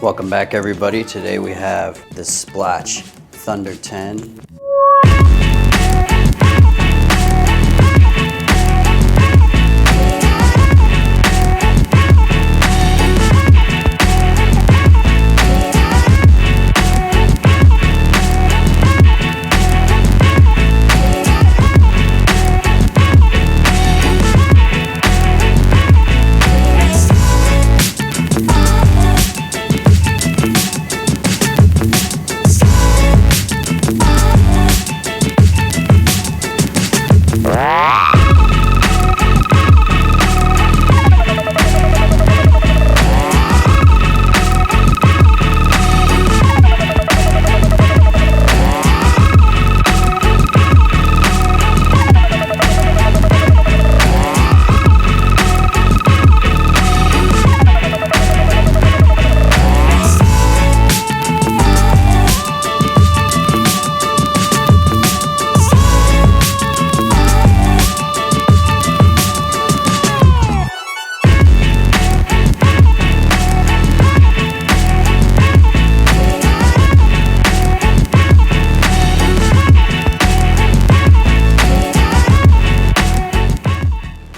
Welcome back, everybody. Today we have the Splach Thunder 10.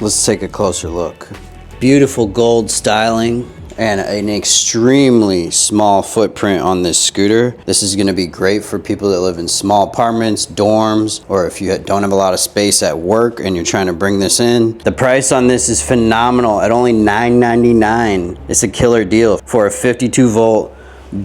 Let's take a closer look. Beautiful gold styling and an extremely small footprint on this scooter. This is going to be great for people that live in small apartments, dorms, or if you don't have a lot of space at work and you're trying to bring this in. The price on this is phenomenal at only $9.99. It's a killer deal for a 52 volt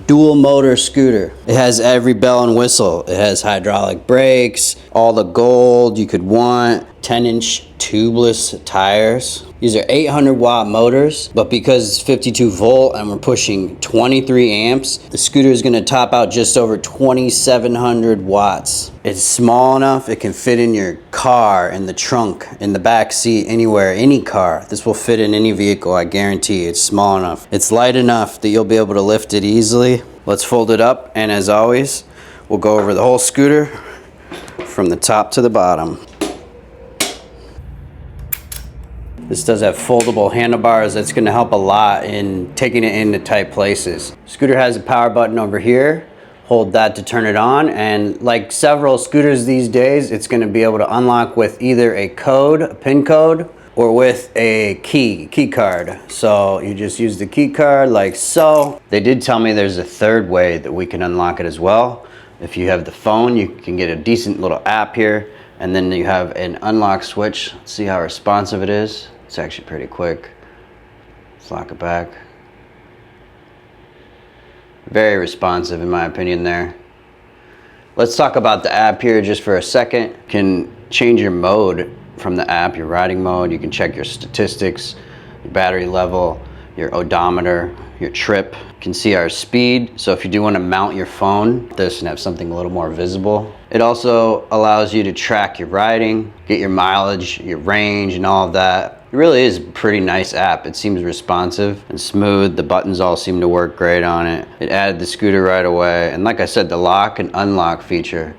dual motor scooter. It has every bell and whistle. It has hydraulic brakes, all the gold you could want, 10-inch tubeless tires. These are 800 watt motors, but because it's 52 volt and we're pushing 23 amps, the scooter is gonna top out just over 2,700 watts. It's small enough, it can fit in your car, in the trunk, in the back seat, anywhere, any car. This will fit in any vehicle, I guarantee. It's small enough. It's light enough that you'll be able to lift it easily. Let's fold it up, and as always, we'll go over the whole scooter from the top to the bottom. This does have foldable handlebars. That's gonna help a lot in taking it into tight places. Scooter has a power button over here. Hold that to turn it on, and like several scooters these days, it's gonna be able to unlock with either a code, a PIN code, or with a key card. So you just use the key card like so. They did tell me there's a third way that we can unlock it as well. If you have the phone, you can get a decent little app here, and then you have an unlock switch. Let's see how responsive it is. It's actually pretty quick. Let's lock it back. Very responsive in my opinion there. Let's talk about the app here just for a second. You can change your mode from the app, your riding mode. You can check your statistics, your battery level, your odometer, your trip. You can see our speed. So if you do want to mount your phone, this and have something a little more visible. It also allows you to track your riding, get your mileage, your range, and all of that. It really is a pretty nice app. It seems responsive and smooth. The buttons all seem to work great on it. It added the scooter right away. And like I said, the lock and unlock feature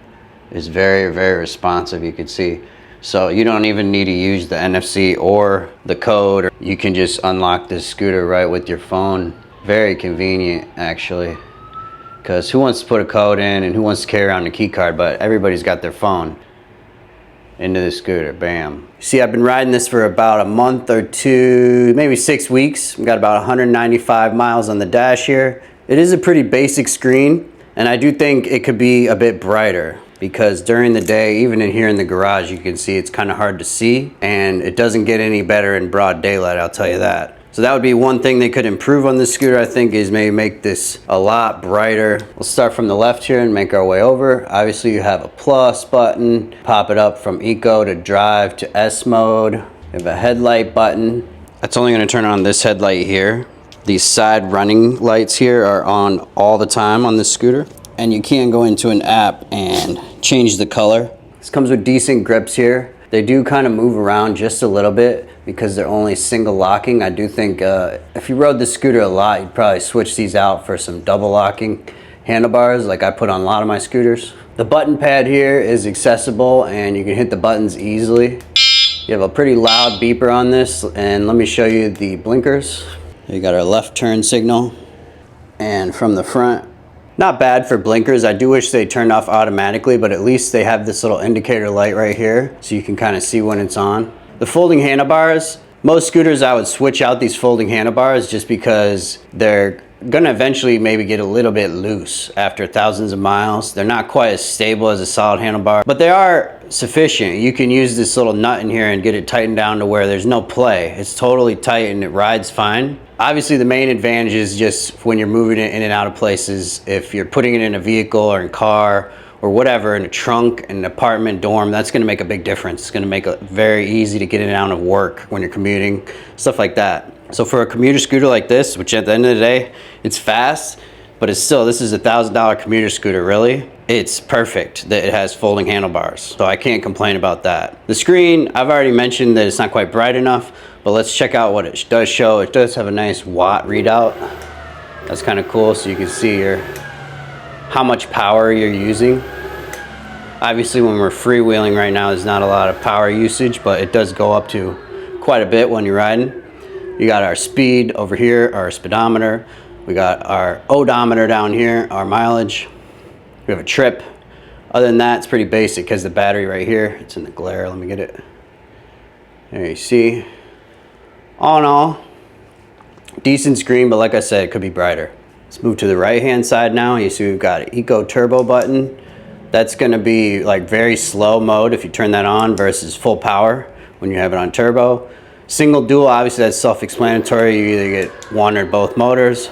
is very, very responsive, you can see. So you don't even need to use the NFC or the code. You can just unlock this scooter right with your phone. Very convenient, actually. Because who wants to put a code in and who wants to carry around a key card, but everybody's got their phone. Into the scooter, bam. See, I've been riding this for about a month or two, maybe 6 weeks. I've got about 195 miles on the dash here. It is a pretty basic screen, and I do think it could be a bit brighter because during the day, even in here in the garage, you can see it's kind of hard to see, and it doesn't get any better in broad daylight, I'll tell you that. So that would be one thing they could improve on this scooter, I think, is maybe make this a lot brighter. We'll start from the left here and make our way over. Obviously you have a plus button, pop it up from eco to drive to S mode. You have a headlight button. That's only gonna turn on this headlight here. These side running lights here are on all the time on this scooter. And you can go into an app and change the color. This comes with decent grips here. They do kind of move around just a little bit because they're only single locking. I do think if you rode the scooter a lot, you'd probably switch these out for some double locking handlebars like I put on a lot of my scooters. The button pad here is accessible and you can hit the buttons easily. You have a pretty loud beeper on this, and let me show you the blinkers. You got our left turn signal. And from the front, not bad for blinkers. I do wish they turned off automatically, but at least they have this little indicator light right here so you can kind of see when it's on. The folding handlebars, most scooters I would switch out these folding handlebars just because they're gonna eventually maybe get a little bit loose after thousands of miles. They're not quite as stable as a solid handlebar, but they are sufficient. You can use this little nut in here and get it tightened down to where there's no play. It's totally tight and it rides fine. Obviously the main advantage is just when you're moving it in and out of places. If you're putting it in a vehicle or in a car or whatever, in a trunk, in an apartment, dorm, that's gonna make a big difference. It's gonna make it very easy to get in and out of work when you're commuting, stuff like that. So for a commuter scooter like this, which at the end of the day, it's fast, but it's still, this is a $1,000 commuter scooter, really. It's perfect that it has folding handlebars, so I can't complain about that. The screen, I've already mentioned that it's not quite bright enough, but let's check out what it does show. It does have a nice watt readout. That's kind of cool, so you can see how much power you're using. Obviously when we're freewheeling right now, there's not a lot of power usage, but it does go up to quite a bit when you're riding. You got our speed over here, our speedometer. We got our odometer down here, our mileage. We have a trip. Other than that, it's pretty basic because the battery right here, it's in the glare. Let me get it. There you see. All in all, decent screen, but like I said, it could be brighter. Let's move to the right-hand side now. You see we've got an Eco Turbo button. That's gonna be like very slow mode if you turn that on versus full power when you have it on turbo. Single, dual, obviously that's self-explanatory. You either get one or both motors.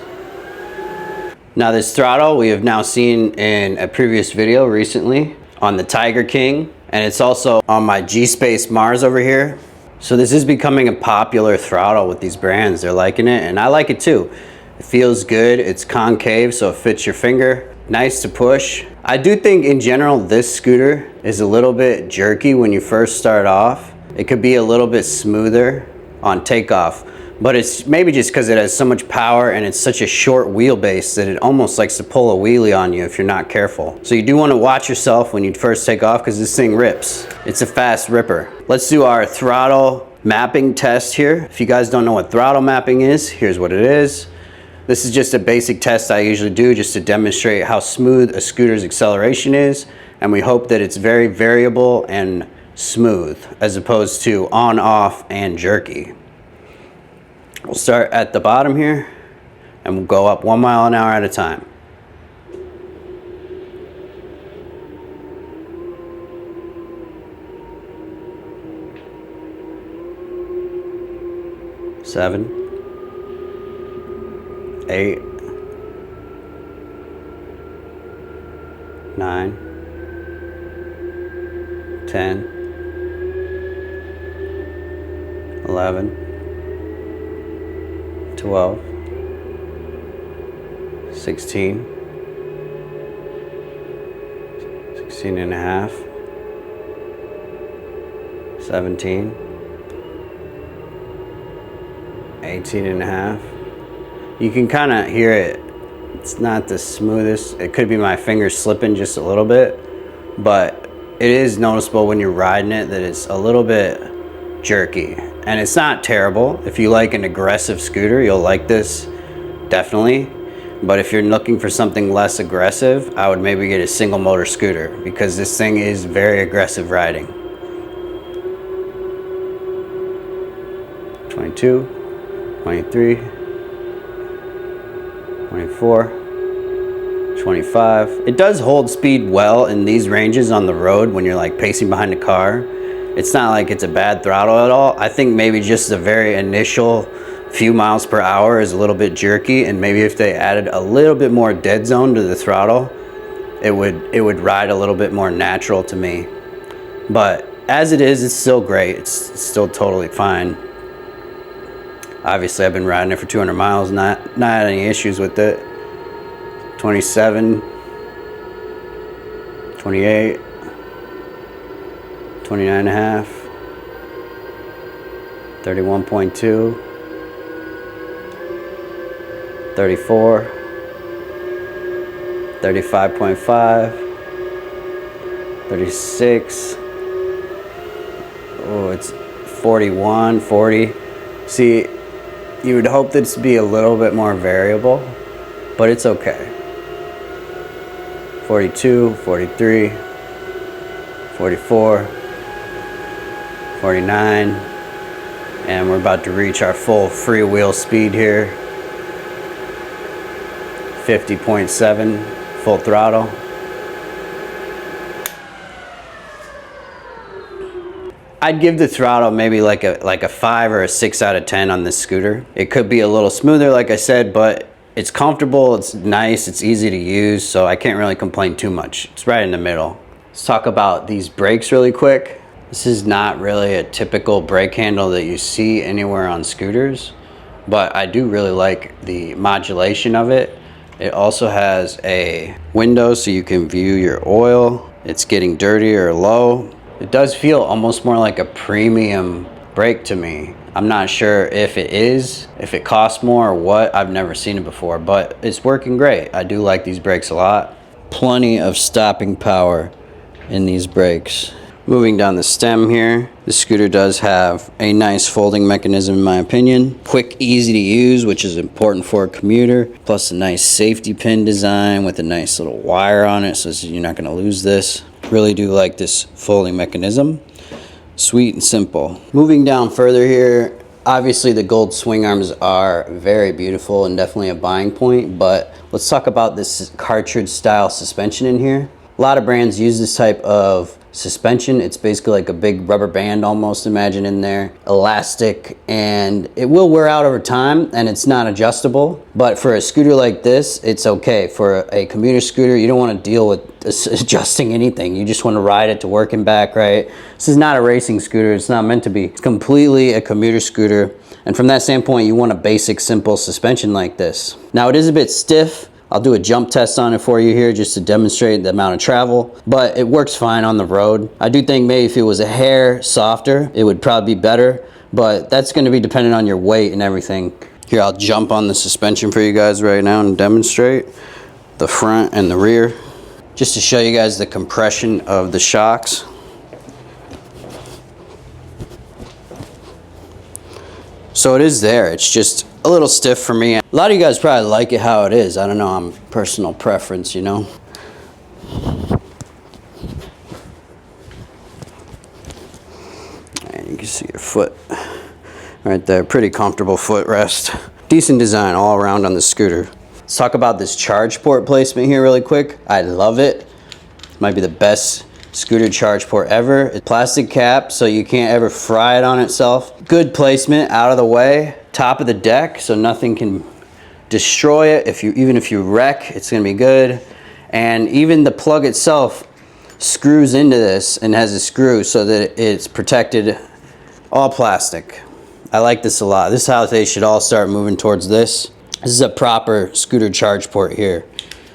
Now this throttle we have now seen in a previous video recently on the Tiger King, and it's also on my G-Space Mars over here. So this is becoming a popular throttle with these brands. They're liking it, and I like it too. It feels good, it's concave, so it fits your finger. Nice to push. I do think in general this scooter is a little bit jerky when you first start off. It could be a little bit smoother on takeoff, but it's maybe just because it has so much power and it's such a short wheelbase that it almost likes to pull a wheelie on you if you're not careful. So you do want to watch yourself when you first take off because this thing rips. It's a fast ripper. Let's do our throttle mapping test here. If you guys don't know what throttle mapping is, here's what it is. This is just a basic test I usually do just to demonstrate how smooth a scooter's acceleration is, and we hope that it's very variable and smooth as opposed to on, off, and jerky. We'll start at the bottom here and we'll go up 1 mile an hour at a time. Seven, 8, 9, 10, 11, 12, 16, 16 and a half, 17, 18 and a half. You can kind of hear it. It's not the smoothest. It could be my fingers slipping just a little bit, but it is noticeable when you're riding it that it's a little bit jerky, and it's not terrible. If you like an aggressive scooter, you'll like this definitely, but if you're looking for something less aggressive, I would maybe get a single motor scooter because this thing is very aggressive riding. 22, 23, 24, 25. It does hold speed well in these ranges on the road when you're like pacing behind a car. It's not like it's a bad throttle at all. I think maybe just the very initial few miles per hour is a little bit jerky, and maybe if they added a little bit more dead zone to the throttle, it would ride a little bit more natural to me. But as it is, it's still great. It's still totally fine. Obviously, I've been riding it for 200 miles, not had any issues with it. 27, 28, 29 and a half, 31.2, 34, 35.5, 36. Oh, it's 41, 40. See, you would hope this to be a little bit more variable, but it's okay. 42, 43, 44, 49, and we're about to reach our full freewheel speed here. 50.7, full throttle. I'd give the throttle maybe like a 5 or a 6 out of 10 on this scooter. It could be a little smoother, like I said, but it's comfortable, it's nice, it's easy to use, so I can't really complain too much. It's right in the middle. Let's talk about these brakes really quick. This is not really a typical brake handle that you see anywhere on scooters, but I do really like the modulation of it. It also has a window so you can view your oil. It's getting dirty or low. It does feel almost more like a premium brake to me. I'm not sure if it is, if it costs more or what. I've never seen it before, but it's working great. I do like these brakes a lot. Plenty of stopping power in these brakes. Moving down the stem here, the scooter does have a nice folding mechanism in my opinion. Quick, easy to use, which is important for a commuter. Plus a nice safety pin design with a nice little wire on it, so you're not gonna lose this. Really do like this folding mechanism. Sweet and simple. Moving down further here, obviously the gold swing arms are very beautiful and definitely a buying point, but let's talk about this cartridge style suspension in here. A lot of brands use this type of suspension. It's basically like a big rubber band almost, imagine in there, elastic, and it will wear out over time and it's not adjustable. But for a scooter like this, it's okay. For a commuter scooter, you don't want to deal with adjusting anything. You just want to ride it to work and back, right? This is not a racing scooter. It's not meant to be. It's completely a commuter scooter. And from that standpoint, you want a basic, simple suspension like this. Now it is a bit stiff. I'll do a jump test on it for you here just to demonstrate the amount of travel, but it works fine on the road. I do think maybe if it was a hair softer, it would probably be better, but that's gonna be dependent on your weight and everything. Here, I'll jump on the suspension for you guys right now and demonstrate the front and the rear, just to show you guys the compression of the shocks. So it is there, it's just a little stiff for me. A lot of you guys probably like it how it is. I don't know, I'm personal preference, you know. And you can see your foot right there, pretty comfortable footrest. Decent design all around on the scooter. Let's talk about this charge port placement here really quick. I love it. Might be the best scooter charge port ever. It's plastic cap so you can't ever fry it on itself. Good placement out of the way. Top of the deck so nothing can destroy it. Even if you wreck, it's gonna be good. And even the plug itself screws into this and has a screw so that it's protected. All plastic. I like this a lot. This is how they should all start moving towards this. This is a proper scooter charge port here.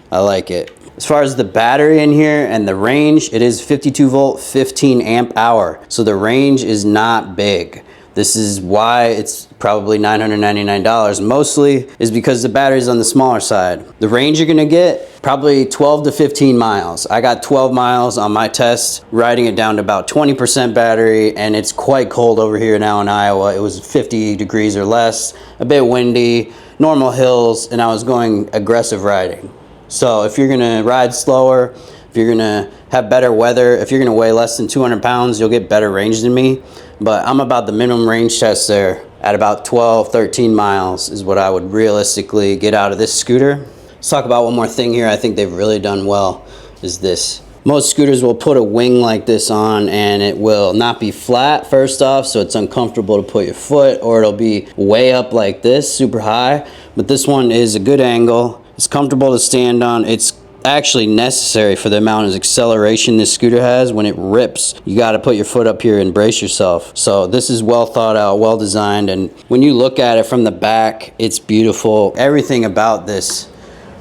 I like it. As far as the battery in here and the range, it is 52 volt, 15 amp hour. So the range is not big. This is why it's probably $999 mostly, is because the battery's on the smaller side. The range you're gonna get, probably 12 to 15 miles. I got 12 miles on my test, riding it down to about 20% battery, and it's quite cold over here now in Iowa. It was 50 degrees or less, a bit windy, normal hills, and I was going aggressive riding. So if you're gonna ride slower, if you're gonna have better weather, if you're gonna weigh less than 200 pounds, you'll get better range than me. But I'm about the minimum range test there at about 12, 13 miles is what I would realistically get out of this scooter. Let's talk about one more thing here I think they've really done well, is this. Most scooters will put a wing like this on and it will not be flat first off, so it's uncomfortable to put your foot, or it'll be way up like this, super high. But this one is a good angle. It's comfortable to stand on. It's actually necessary for the amount of acceleration this scooter has. When it rips, you got to put your foot up here and brace yourself. So this is well thought out, well designed, and when you look at it from the back, it's beautiful. Everything about this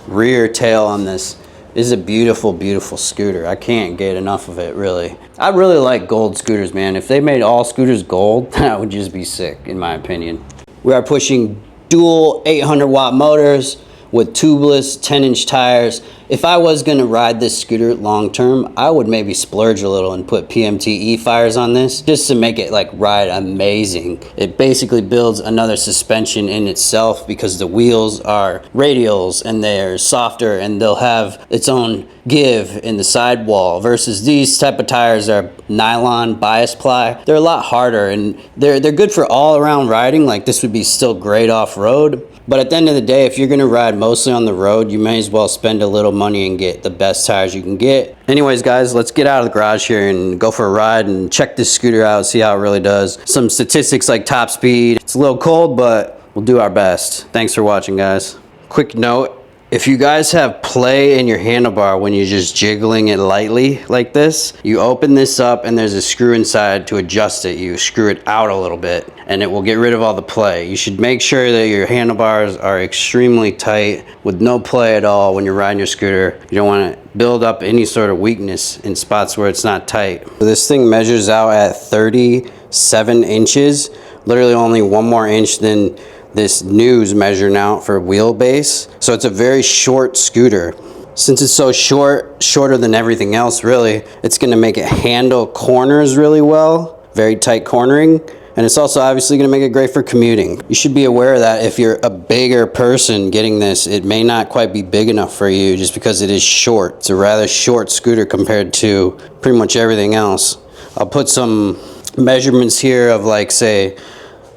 rear tail on this is a beautiful, beautiful scooter. I can't get enough of it, really. I really like gold scooters, man. If they made all scooters gold, that would just be sick, in my opinion. We are pushing dual 800 watt motors with tubeless 10-inch tires. If I was gonna ride this scooter long term, I would maybe splurge a little and put PMTE fires on this just to make it like ride amazing. It basically builds another suspension in itself because the wheels are radials and they're softer and they'll have its own give in the sidewall versus these type of tires are nylon bias ply. They're a lot harder and they're good for all around riding. Like this would be still great off road. But at the end of the day, if you're gonna ride mostly on the road, you may as well spend a little money and get the best tires you can get. Anyways, guys, let's get out of the garage here and go for a ride and check this scooter out, see how it really does. Some statistics like top speed. It's a little cold, but we'll do our best. Thanks for watching, guys. Quick note, if you guys have play in your handlebar when you're just jiggling it lightly like this, you open this up and there's a screw inside to adjust it. You screw it out a little bit and it will get rid of all the play. You should make sure that your handlebars are extremely tight with no play at all when you're riding your scooter. You don't want to build up any sort of weakness in spots where it's not tight. So this thing measures out at 37 inches, literally only one more inch than this news measuring out for wheelbase. So it's a very short scooter. Since it's so short, shorter than everything else really, it's gonna make it handle corners really well, very tight cornering. And it's also obviously gonna make it great for commuting. You should be aware that if you're a bigger person getting this, it may not quite be big enough for you just because it is short. It's a rather short scooter compared to pretty much everything else. I'll put some measurements here of like say,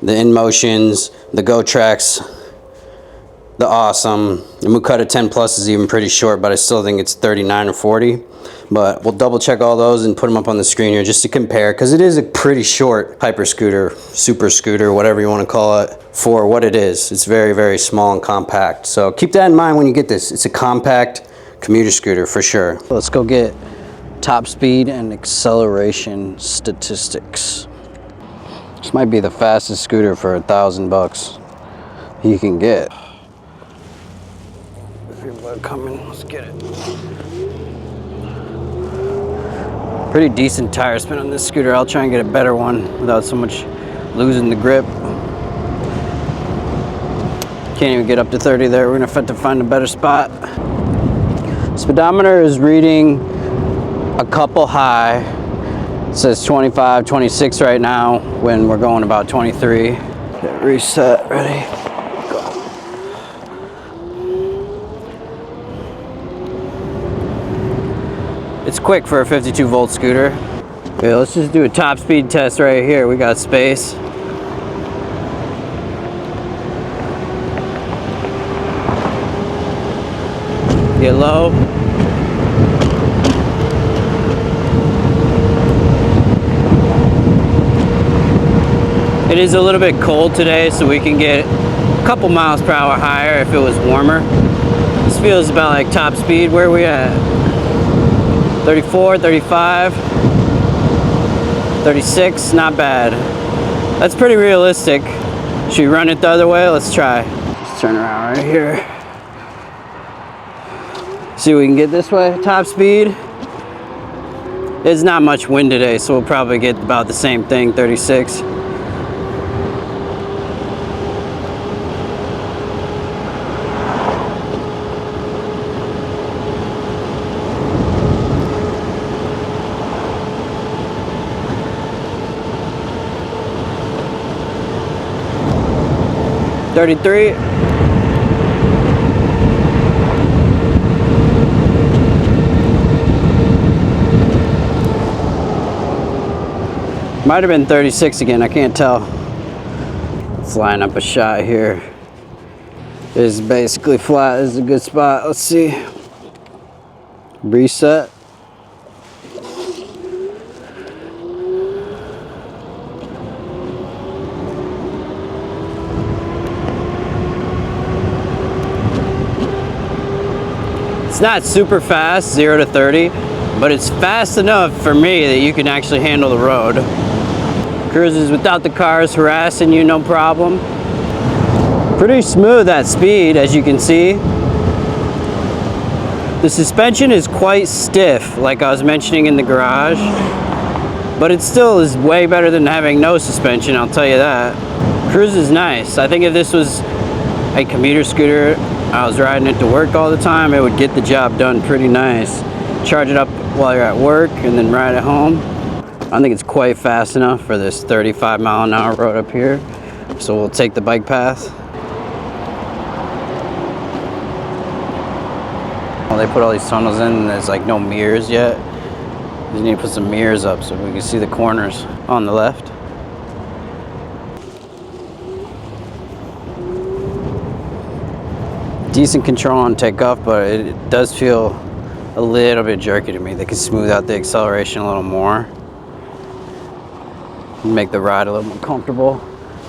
the InMotions, the Go Tracks, the Awesome. The Mukata 10 Plus is even pretty short, but I still think it's 39 or 40. But we'll double check all those and put them up on the screen here just to compare, because it is a pretty short hyper scooter, super scooter, whatever you want to call it, for what it is. It's very, very small and compact. So keep that in mind when you get this. It's a compact commuter scooter for sure. Let's go get top speed and acceleration statistics. This might be the fastest scooter for $1,000 you can get. Everybody coming, let's get it. Pretty decent tire spin on this scooter. I'll try and get a better one without so much losing the grip. Can't even get up to 30 there. We're gonna have to find a better spot. Speedometer is reading a couple high. It says 25, 26 right now when we're going about 23. Get reset, ready, go. It's quick for a 52 volt scooter. Okay, let's just do a top speed test right here. We got space. Get low. It is a little bit cold today, so we can get a couple miles per hour higher if it was warmer. This feels about like top speed. Where are we at? 34, 35, 36, not bad. That's pretty realistic. Should we run it the other way? Let's try. Just turn around right here. See if we can get this way, top speed. There's not much wind today, so we'll probably get about the same thing, 36. $33. Might have been 36 again, I can't tell. Let's line up a shot here. This is basically flat, this is a good spot. Let's see. Reset. It's not super fast, 0 to 30, but it's fast enough for me that you can actually handle the road. Cruises without the cars harassing you, no problem. Pretty smooth at speed, as you can see. The suspension is quite stiff, like I was mentioning in the garage, but it still is way better than having no suspension, I'll tell you that. Cruise is nice. I think if this was a commuter scooter, I was riding it to work all the time, it would get the job done pretty nice. Charge it up while you're at work and then ride it home. I think it's quite fast enough for this 35-mile-an-hour road up here. So we'll take the bike path. Well, they put all these tunnels in and there's like no mirrors yet. You need to put some mirrors up so we can see the corners on the left. Decent control on takeoff, but it does feel a little bit jerky to me. They can smooth out the acceleration a little more, make the ride a little more comfortable,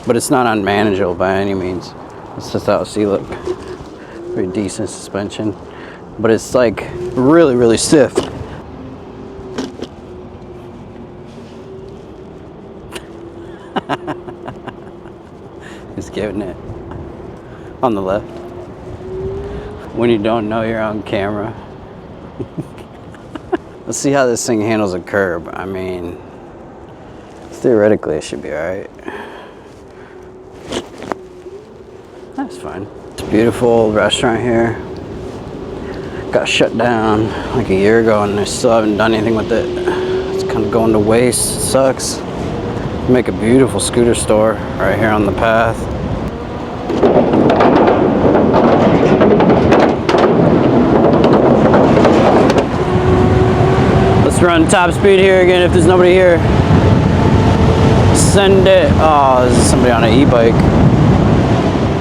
but it's not unmanageable by any means. That's just how it look. Pretty decent suspension, but it's like really, really stiff. Just giving it on the left. When you don't know you're on camera. Let's see how this thing handles a curb. I mean, theoretically it should be alright. That's fine. It's a beautiful restaurant here. Got shut down like a year ago and I still haven't done anything with it. It's kind of going to waste. Sucks. Make a beautiful scooter store right here on the path. Let's run top speed here again if there's nobody here. Send it. Oh, this is somebody on an e-bike.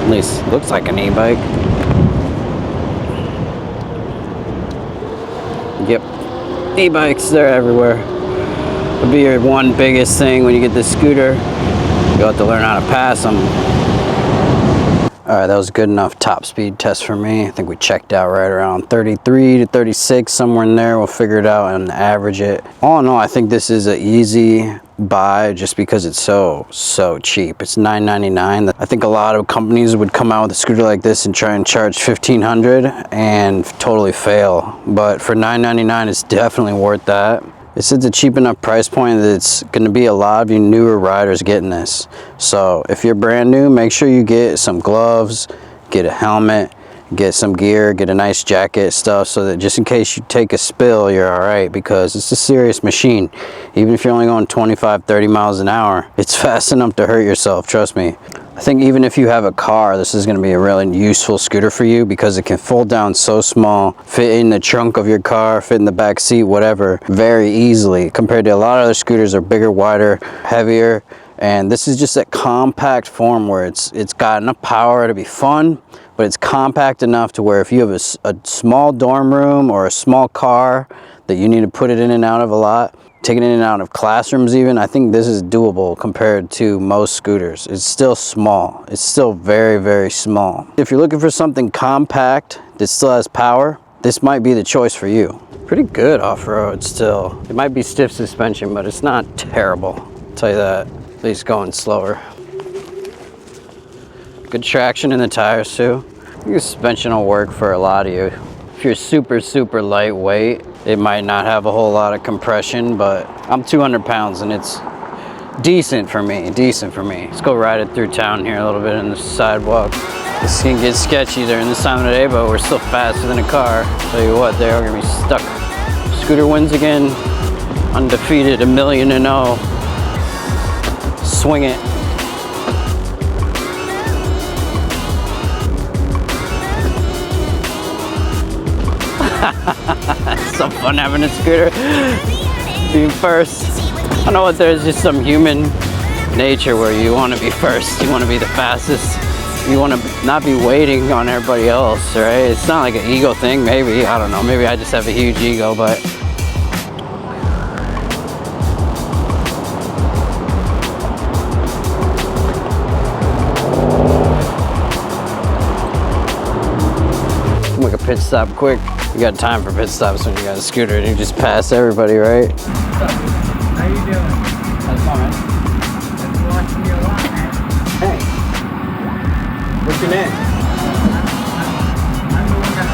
At least looks like an e-bike. Yep. E-bikes, they're everywhere. It'll be your one biggest thing when you get this scooter. You'll have to learn how to pass them. Alright, that was a good enough top speed test for me. I think we checked out right around 33 to 36, somewhere in there. We'll figure it out and average it. All in all, I think this is an easy buy just because it's so cheap. It's $9.99. I think a lot of companies would come out with a scooter like this and try and charge $1,500 and totally fail. But for $9.99, it's definitely worth that. It's a cheap enough price point that it's going to be a lot of you newer riders getting this. So if you're brand new, make sure you get some gloves, get a helmet, get some gear, get a nice jacket, stuff, so that just in case you take a spill, you're all right, because it's a serious machine. Even if you're only going 25, 30 miles an hour, it's fast enough to hurt yourself, trust me. I think even if you have a car, this is going to be a really useful scooter for you because it can fold down so small, fit in the trunk of your car, fit in the back seat, whatever, very easily, compared to a lot of other scooters are bigger, wider, heavier. And this is just that compact form where it's got enough power to be fun, but it's compact enough to where if you have a small dorm room or a small car that you need to put it in and out of a lot, taking it in and out of classrooms even, I think this is doable compared to most scooters. It's still small. It's still very, very small. If you're looking for something compact that still has power, this might be the choice for you. Pretty good off-road still. It might be stiff suspension, but it's not terrible. I'll tell you that. At least going slower. Good traction in the tires too. I think the suspension will work for a lot of you. If you're super lightweight, it might not have a whole lot of compression, but I'm 200 pounds and it's decent for me, Let's go ride it through town here a little bit in the sidewalk. This can get sketchy during this time of the day, but we're still faster than a car. Tell you what, they're gonna be stuck. Scooter wins again, undefeated, 1,000,000-0. Swing it. It's so fun having a scooter. Being first. I know what, there's just some human nature where you want to be first. You want to be the fastest. You want to not be waiting on everybody else, right? It's not like an ego thing, maybe. I don't know. Maybe I just have a huge ego, but make a pit stop quick. You got time for pit stops when you got a scooter and you just pass everybody, right? What's up? How you doing? That's all right. Just watching you a lot, man. Hey, what's your name? I'm the one that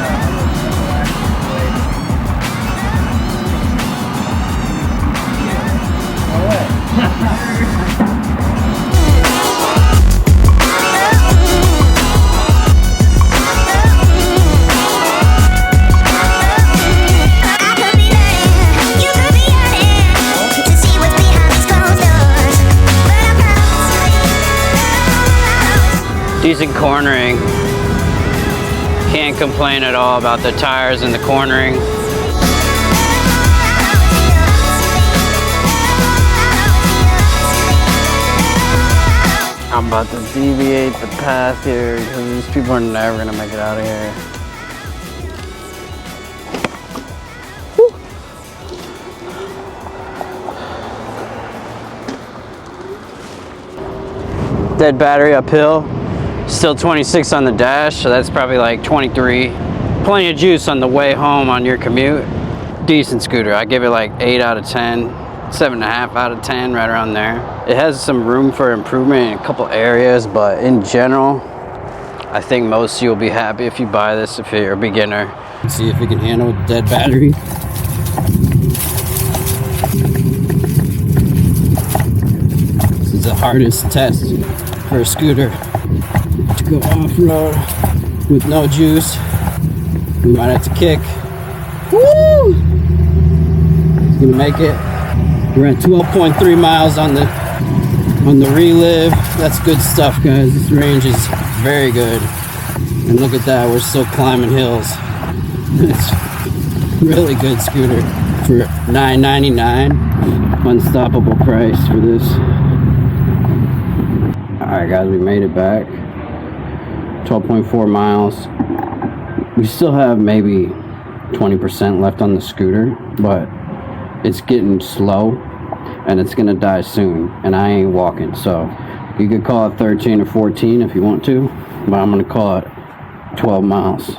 Amazing cornering. Can't complain at all about the tires and the cornering. I'm about to deviate the path here because these people are never gonna make it out of here. Woo. Dead battery uphill. Still 26 on the dash, so that's probably like 23. Plenty of juice on the way home on your commute. Decent scooter. I give it like 8 out of 10. 7.5 out of 10, right around there. It has some room for improvement in a couple areas, but in general, I think most of you will be happy if you buy this if you're a beginner. Let's see if it can handle a dead battery. This is the hardest test for a scooter. To go off-road with no juice. We might have to kick. Woo! It's gonna make it. We're at 12.3 miles on the relive. That's good stuff, guys. This range is very good. And look at that, we're still climbing hills. It's really good scooter for $9.99. Unstoppable price for this. Alright guys, we made it back. 12.4 miles. We still have maybe 20% left on the scooter, but it's getting slow and it's gonna die soon, and I ain't walking, so you could call it 13 or 14 if you want to, but I'm gonna call it 12 miles.